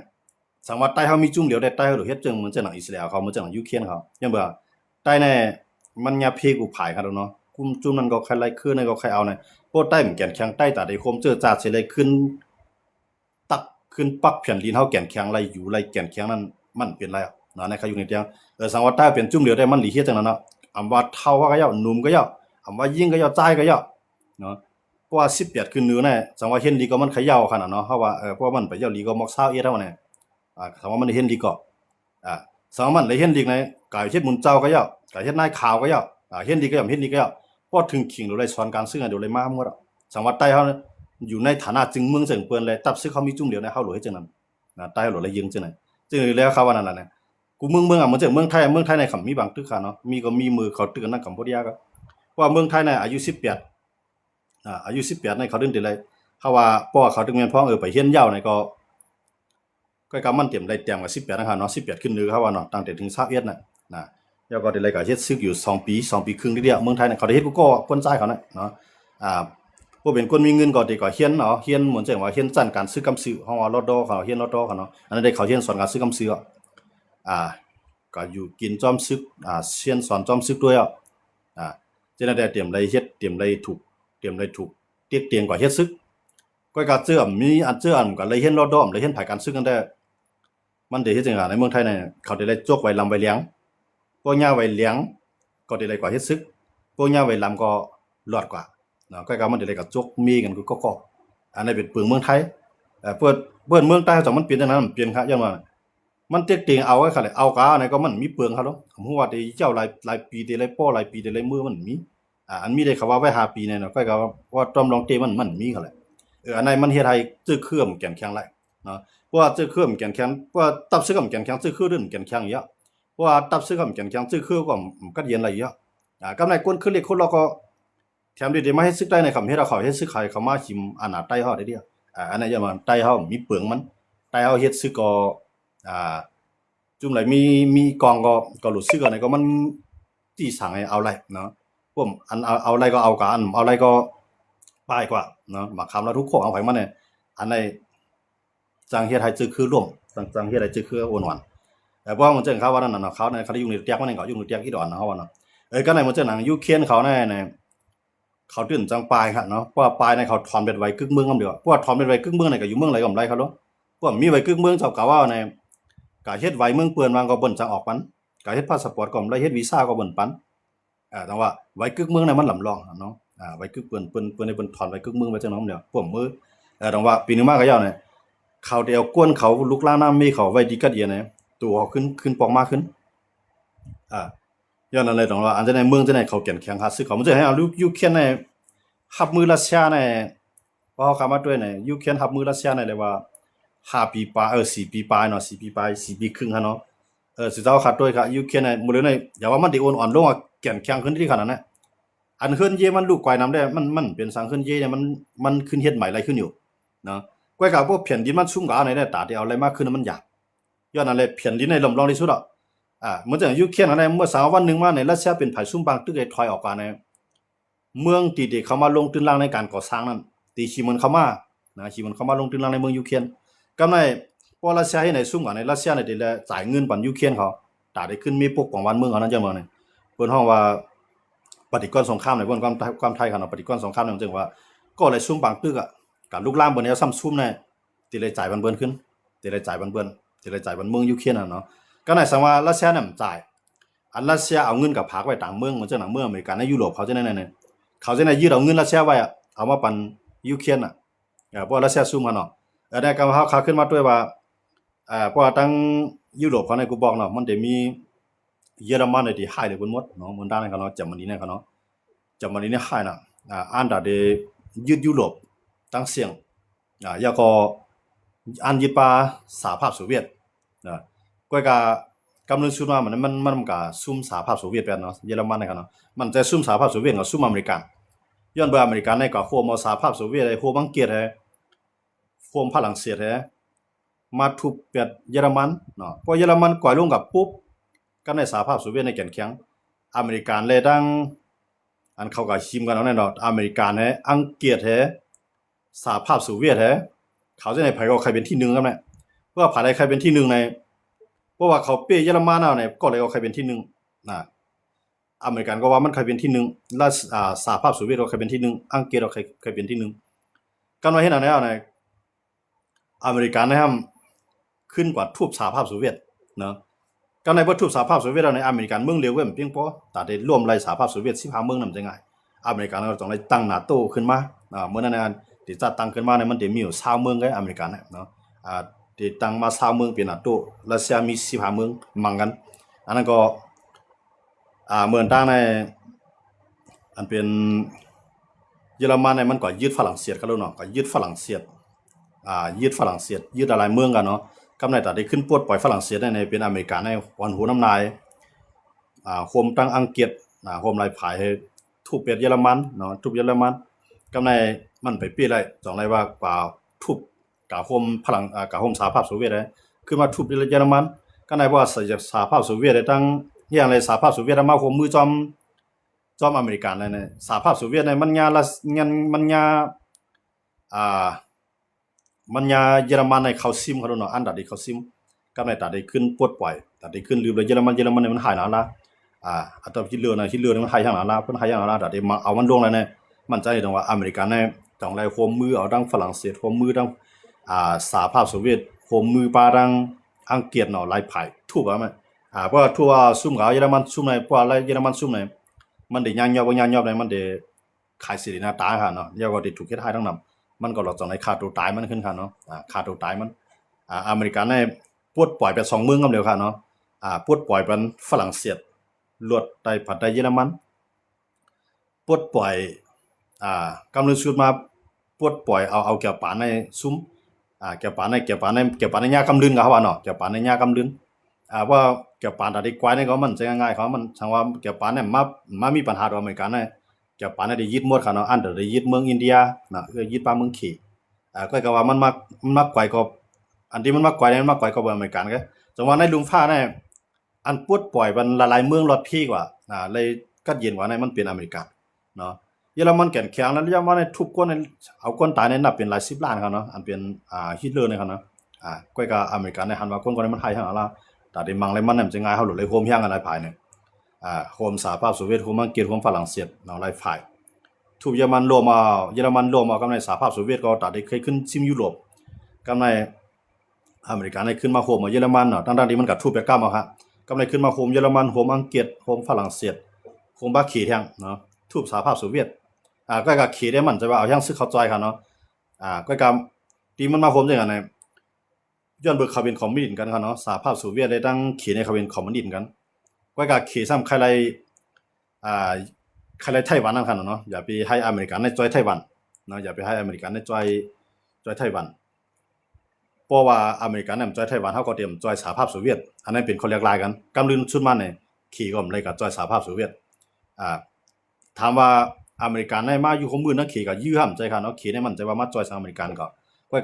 [SPEAKER 1] สังว่าใต้เขามีจุ่มเหลียวได้ใต้เขาหรือเฮ็ดจึงเหมือนจะหนังอิสราเอลเขาเหมือนจะหนังยูเครนเขายังบ่ใต้เนี่ยมันยาเพกูผายครับเนาะกุมจุ่มนั้นก็ใครไล่ขึ้นนั่นก็ใครเอาเนี่ยพวกใต้เหมือนแก่นแข็งใต้ตาได้คมเจอจาดสิเลยขึ้นตักขึ้นปักแผ่นดินเฮาแก่นแข็งไล่อยู่ไล่แก่นแข็งนั้นมันเป็นไรเนาะในใครอยู่ในเตียงสังว่าใต้เป็นจุ่มเหลียวได้มันหลีเฮ็ดจังนั้นเนาะอำว่าเท่าก็ยาวหนุ่มก็ยาวอำว่ายิ่งก็ยาวใจก็ยาวเนาะเพราะว่า18ขึ้นเนื้อเนี่ยสังว่าเห็นดีก็มันเขย่าขนาดเนาะเฮาว่าเพราะว่ามันไปยาวลีก็มอก21เท่าเนี่ยสังว่ามันเห็นดีก็สังว่ามันเลยเห็นดีในกายเฮ็ดหมุนเจ้าก็ยาวกายเฮ็ดนายขาวก็ยาวเห็นดีก็ยาวเห็นดีก็ยาวพอถึงขิงโดยสอนการซึ่งเดี๋ยวเลยมาหมดสังว่าใต้เฮาอยู่ในฐานะจึงเมืองเสิงเปิ้นเลยตับซึกเขามีจุ่มเดียวในเฮาหลวเฮ็ดจังนั้นใต้หลวเลยยิงจังนั้นจึงแล้วเขาว่านั่นน่ะกูเมืองเหมือนจะเมืองไทยในคำมีบางตึกค่ะเนาะมีก็มีมือเขาตึกนั่นกัมพูชาก็ว่าเมืองไทยในอายุ18อายุ18ในเขาดึงได้เลยเขาว่าเพราะว่าเขาถึงแม่นพ้องไปเฮียนยาวในก็กำมันเตรียมได้แต้มกับ18นะครับเนาะ18ขึ้นนึเขาว่าเนาะตั้งแต่ถึง21น่ะแล้วก็ได้เลยก็เฮ็ดซึกอยู่2ปีครึ่งทีเดียวเมืองไทยน่ะเขาได้เฮ็ดกูก็คนจ่ายเขาน่ะเนาะผู้เป็นคนมีเงินก็ได้ก็เฮียนเนาะเฮียนเหมือนจังว่าเฮียนจันการซื้อกำซื้อเฮาว่าลอดดอเขาเฮียนลอดดอเขาเนาะอันนั้นได้เขาเฮียนสอนการซื้อกำซื้อก็อยู่กินจอมซึกเซียนสอนจอมซึกด้วยจะได้เตรียมไรเฮ็ดเตรียมไรถูกเตียงกว่าเฮ็ดซึกก็เจื้อมีอันเจื้ออันก็เลยเฮ็ดรอดอมเลยเฮ็ดภายการซึกกันได้มันได้เฮ็ดจังในเมืองไทยเนี่ยเขาได้จกไว้ลำไว้เลี้ยงพวกย่าไว้เลี้ยงก็ได้กว่าเฮ็ดซึกพวกย่าไว้ลำก็รอดกว่าเนาะก็มันได้ก็จกมีกันก็อันนี้เป็นเปลืองเมืองไทยเปิ้นเมืองใต้จังมันเปลี่ยนจังนั้นเปลี่ยนครับอย่างว่ามันเต็กติงเอาไว้ค่ะเลยเอากาไหนก็มันมีเปลืองครับเนาะผมว่าได้เจ้าหลายปีได้หลายป้อหลายปีได้หลายมือมันมีอันมีได้เขาว่าไว้5ปีเนี่ยเนาะก็ว่าต้อมลองเตมันมีค่ะแหละอันไหนมันเฮ็ดให้จื้อเครื่องแก่นแข็งหลายเนาะเพราะว่าจื้อเครื่องแก่นแข็งเพราะว่าตับซึกกับแก่นแข็งจื้อเครื่องแก่นแข็งเยอะเพราะว่าตับซึกกับแก่นแข็งจื้อเครื่องก็เย็นหลายเยอะกำไรก้นคือเล็กคนเราก็แถมได้มาให้ซึกได้ในคำเฮ็ดเราเขาเฮ็ดซึกใครเขามาหิมอานาใต้เฮาได้เดียวอันนั้นอย่ามาใต้เฮามีเปลืองมันใต้เฮาเฮ็ดซึกก็จุ่มไหลมีกองก็หลุดซึกอะไรก็มันที่สั่งให้เอาไรเนาะพวกอันเอาไรก็เอากะอันเอาไรก็ป้ายกว่าเนาะมาคำแล้วทุกข้อเอาไผมันเนี่ยอันในจังเฮ็ดให้จื้อคือร่วมจังเฮ็ดให้จื้อคือโอนหวานแต่เพราะมันเจังเขาว่านั่นน่ะเขาในเขาได้อยู่ในเตียกมันก็อยู่ในเตียกอีดอนเฮาว่าเนาะก็ในมันเจังหนังยูเครนเขาในเขาตื่นจังปลายครับเนาะเพราะว่าปลายในเขาถอนเป็ดไว้กึกเมืองนำเดียวเพราะว่าถอนเป็ดไว้กึกเมืองไหนก็อยู่เมืองไหนก็บ่ได้ครับเนาะ พวกมีไว้กึกเมืองเจ้าก็ว่าในก็เฮ็ดไว้เมืองเปื้อนวางก็เบิ่นจังออกปันก็เฮ็ดพาสปอร์ตก็บ่ได้เฮ็ดวีซ่าก็เบิ่นปันแต่ว่าไว้กึกเมืองน่ะมันลำลองเนาะไว้กึกเปิ้นให้เปิ้นถอนไว้กึกเมืองไว้จังน้อมแล้วพวกมือต้องว่าปีนึงมาก็ยาวเนี่ยเขาเดียวกวนเขาลุกลามน้ำมีเขาไว้ดีกัดเอียเนี่ยตัวขึ้นปองมากขึ้นย้อนนั้นเลยต้องว่าอันจะในเมืองจะในเขาแก่นแข็งหาซื้อเขามันจะให้เอายูเครนในหับมือรัสเซียในพอเขามาด้วยในยูเครนหับมือรัสเซียในเลยว่า5ปีปลาย4ปีปลายเนาะ4ปีปลาย4ปีครึ่งฮะเนาะสิเจ้าขัดด้วยค่ะยูเครนในมื้อนี้อย่าว่ามันได้อ่อนลงอ่ะแก่นแข็งขึ้นที่ขนาดนั้นอันเฮิรนเยมันลูกควายน้ำได้มันเป็นสังเฮิรนเยเนี่ยมันขึ้นเฮ็ดใหม่อะไรขึ้นอยู่เนาะกวยกับพวกแผ่นดินมันซุ่มกาในได้ตาที่เอาอะไรมากขึ้นมันยากย้อนนั้นเลยแผ่นดินในลำลองที่สุดอ่ะเหมือนอย่างยูเครนอะไรเมื่อ3วันนึงมาในรัสเซียเป็นไผซุ่มบางตึกไอ้ถอยออกกันในเมืองที่เด็กเข้ามาลงทุนล่างในการก่อสร้างนั้นตีชิมันเข้ามาชิมันเข้ามาลงทุนล่างในเมืองยูเครนกำในพอรัสเซียให้ในซุ่มกันในรัสเซียในเดลจ่ายเงินปันยูเครนเขาตาได้ขึ้นมีพวกของวันเมืองเขานั้นจังว่าเนี่ยเพิ่นฮ้องว่าปฏิกรณ์สงครามในเพิ่นความไทยเขาเนาะปฏิกรณ์สงครามเนี่ยจังว่าก็เลยซุ่มบางตึกอ่ะการลุกลามบนแนวซ้ำซุ่มเนี่ยตีเลยจ่ายบันเบิ่นขึ้นตีเลยจ่ายบันเบิ่นตีเลยจ่ายบันเมืองยูเครนน่ะเนาะก็ในสังว่ารัสเซียเนี่ยจ่ายอันรัสเซียเอาเงินกับพากไว้ต่างเมืองเหมือนจังหนังเมืองอเมริกันในยุโรปเขาจะนั่นเนี่ยเขาจะยืดเอาเงินรัสเซียไว้อ่ะเอามาปันยูเครนอ่ะเพราะรัสเซียซุ่มกันเนาะได้ก็เขาขึ้นมาด้วยว่าเพราะตั้งยุโรปเขาในกูบอกเนาะมันได้มีเยอรมันได้ให้เลยบนหมดเนาะมันด้านกันเนาะเยอรมนีเนี่ยเขาเนาะเยอรมนีเนี่ยให้น่ะอันได้ยืดยุโรปตั้งเสียงแล้วก็อันยึดปาสหภาพโซเวียตก็กำลังซุ่มว่ามันก็ซุ่มสหภาพโซเวียตแบบเนาะเยอรมันเนี่ยเขาเนาะมันจะซุ่มสหภาพโซเวียตกับซุ่มอเมริกันย้อนไปอเมริกันเนี่ยก็โฮมสหภาพโซเวียตโฮมอังกฤษโฮมฝรั่งเศสมาทุบเป็ดเยอรมันเนาะพอเยอรมันก่อยลงกับปุ๊บก็ในสหภาพโซเวียตในแก่นแข็งอเมริกันเลยตั้งอันเขาก็ชิมกันเอาแน่นอนอเมริกันอังกฤษสหภาพโซเวียตเขาจะในไผก็ใครเป็นที่1กันแหละเพราะว่าไผใดใครเป็นที่1ในเพราะว่าเขาเป้เยอรมันเอาก็เลยเอาใครเป็นที่1อเมริกันก็ว่ามันใครเป็นที่1แล้วสหภาพโซเวียตก็ใครเป็นที่1อังกฤษก็ใครเป็นที่1กันว่าเห็นอันนี้เอาอเมริกันนะครับขึ้นกว่าทูบสหภาพโซเวียตเนาะก็ในบ่ทูบสหภาพโซเวียตในอเมริกันเมืองเร็วเว้ยเพียงพอแต่ได้ร่วมไล่สหภาพโซเวียต15เมืองนำจังไงอเมริกันก็ต้องได้ตั้ง NATO ขึ้นมาเมื่อนั้นที่จัดตั้งขึ้นมาเนี่ยมันได้มีอยู่20เมืองไงอเมริกันเนาะที่ตั้งมา20เมืองเป็น NATO รัสเซียมี15เมืองมั่งกันอันนั้นก็เมืองตั้งในอันเป็นเยอรมันเนี่ยมันก็ยึดฝรั่งเศสกันแล้วเนาะก็ยึดฝรั่งเศสยึดฝรั่งเศสยึดอะไรเมืองกันเนาะกำในตัดได้ขึ้นปวดปล่อยฝรั่งเศสในเป็นอเมริกันในวันหัวน้ำนายโฮมตั้งอังกฤษโฮมลายผายทุบเป็ดเยอรมันเนาะทุบเยอรมันกำในมันไปปีไรสองไรว่ากว่าทุบกับโฮมฝรั่งกับโฮมสหภาพโซเวียตขึ้นมาทุบเยอรมันก็ในว่าสหภาพโซเวียตได้ตั้งอย่างไรสหภาพโซเวียตมาโฮมมือจอมอเมริกันเลยเนี่ยสหภาพโซเวียตในมันยาละมันยามันยาเยอรมันในเขาซิมเขาเนาะอันดับที่เขาซิมก็ในตัดได้ขึ้นปวดปล่อยตัดได้ขึ้นลืมเลยเยอรมันเนี่ยมันหายหนาละอัตราที่เรือเนี่ยมันหายอย่างหนาละเพิ่นหายอย่างหนาละตัดได้มาเอามันลงแล้วเนี่ยมันใจตรงว่าอเมริกันเนี่ยต้องไล่โฮมมือเอาดังฝรั่งเศสโฮมมือดังสหภาพโซเวียตโฮมมือปาดังอังกฤษเนาะไล่ไผ่ทุบว่ามันเพราะทั่วซุ่มกับเยอรมันซุ่มในเพราะอะไรเยอรมันซุ่มในมันได้ย่างยอบในมันได้ขายสิรินาตาค่ะเนาะแล้วก็ได้ถูกเฮ็ดให้ทั้งนั้นมันก็หลอดจากในค่าตัวตายมันขึ้นค่ะเนาะค่าตัวตายมันอเมริกันเนี่ยปวดปล่อยไป2เมืองกันเดียวค่ะเนาะปวดปล่อยเป็นฝรั่งเศสลวดได้ผัดได้เยอรมันปวดปล่อยกำลังชุดมาปวดปล่อยเอาเกี่ยวปานในซุ้มเกี่ยวปานในหญ้ากำลืนก็เขาว่าเนาะเกี่ยวปานในหญ้ากำลืนว่าเกี่ยวปานได้กวายในก็มันจะง่ายๆเขามันทางว่าเกี่ยวปานเนี่ยมามีปัญหากับอเมริกันเนี่ยเกี่ยวปานได้ยึดหมดค่ะเนาะอันได้ยึดเมืองอินเดียนะยึดปาเมืองขี่ก็ว่ามันมักไกวก็อันที่มันมักไกวเนี่ยมันมักไกวก็อเมริกันก็จังว่าในลุงฟ้าเนี่ยอันปวดปล่อยมันละลายเมืองรอดพี่กว่าเลยกัดเย็นกว่าในมันเป็นอเมริกันเนาะเยอรมันแก่นแข็งแล้วเยอรมันในทุบก้นเอาก้นตายในนับเป็นหลาย10ล้านครับเนาะอันเป็นฮิตเลอร์เนี่ยครับเนาะก็อเมริกันในหันว่าก้นในมันหายทั้งนั้นละแต่ได้มังเลยมันเนี่ยจะง่ายเฮาหลุดเลยโฮมแห้งกันหลายภายเนี่ยโฮมสหภาพโซเวียตโฮมอังกฤษโฮมฝรั่งเศสเนาะหลายฝ่ายทุบเยอรมันรวมเอากำในสหภาพโซเวียตก็ตัดได้เคยขึ้นซิมยุโรปกำใน อเมริกันได้ขึ้นมาโฮมเยอรมันเนาะทั้งๆที่มันก็ทูบไปก้ามเอาครับกำไรขึ้นมาโฮมเยอรมันโฮมอังกฤษโฮมฝรั่งเศสโฮมบาขี่แทงเนาะทูบสหภาพโซเวียตก็ก็ขี่ได้มันจะว่าเอายังซึกเข้าใจครับเนาะก็กที่มันมาโฮมจังไงเนี่ยย้อนเบิกเขาเป็นคอมมิวนิสต์กันครับเนาะสหภาพโซเวียตได้ตั้งขี่ในเขาเป็นคอมมิวนิสต์กันก็ก็ขี่ซ้ำใครไรใครไรไต้หวันนั่นครับเนาะอย่าไปให้อเมริกันในจอยไต้หวันเนาะอย่าไปให้อเมริกันในจอยไต้หวันเพราะว่าอเมริกันเนี่ยจอยไต้หวันเฮาก็เตรียมจอยสหภาพโซเวียตอันนั้นเป็นคนเรียกลายกันกำลืนชุดมันเนี่ยขี่ก็เลยกับจอยสหภาพโซเวียตถามว่าอเมริกันได้มาอยู่ของมือนักขี่ก็ยื้อห้ำใจครับเนาะขี่ได้มันใจว่ามาจอยสหอเมริกันก็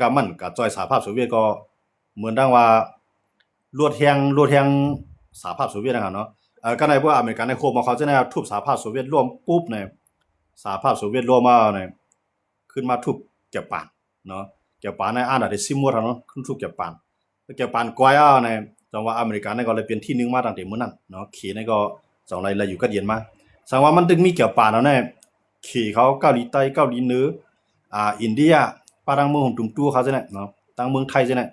[SPEAKER 1] กับมันกับจอยสหภาพโซเวียตก็เหมือนดังว่าลวดแฮงสหภาพโซเวียตนะครับเนาะก็ในพวกอเมริกันในโคมาเขาจะได้ทุบสหภาพโซเวียตร่วมปุ๊บเนี่ยสหภาพโซเวียตร่วมมาเนี่ยขึ้นมาทุบเก็บปานเนาะเก็บปานในอ่านได้ซิมัวเนาะขึ้นทุบเก็บปานเก็บปานกวยในจังว่าอเมริกันก็เลยเป็นที่1มาตั้งแต่มื้อนั้นเนาะขี่ในก็จังไรอยู่ก็เย็นมาสังว่ามันถึงมีเกี่ยวปานแล้วเนี่ยขี่เขาเกาหลีใต้เกาหลีเหนืออินเดียปารังเมืองของตุงตู้เขาจะเนี่ยเนาะตั้งเมืองไทยจะเนี่ย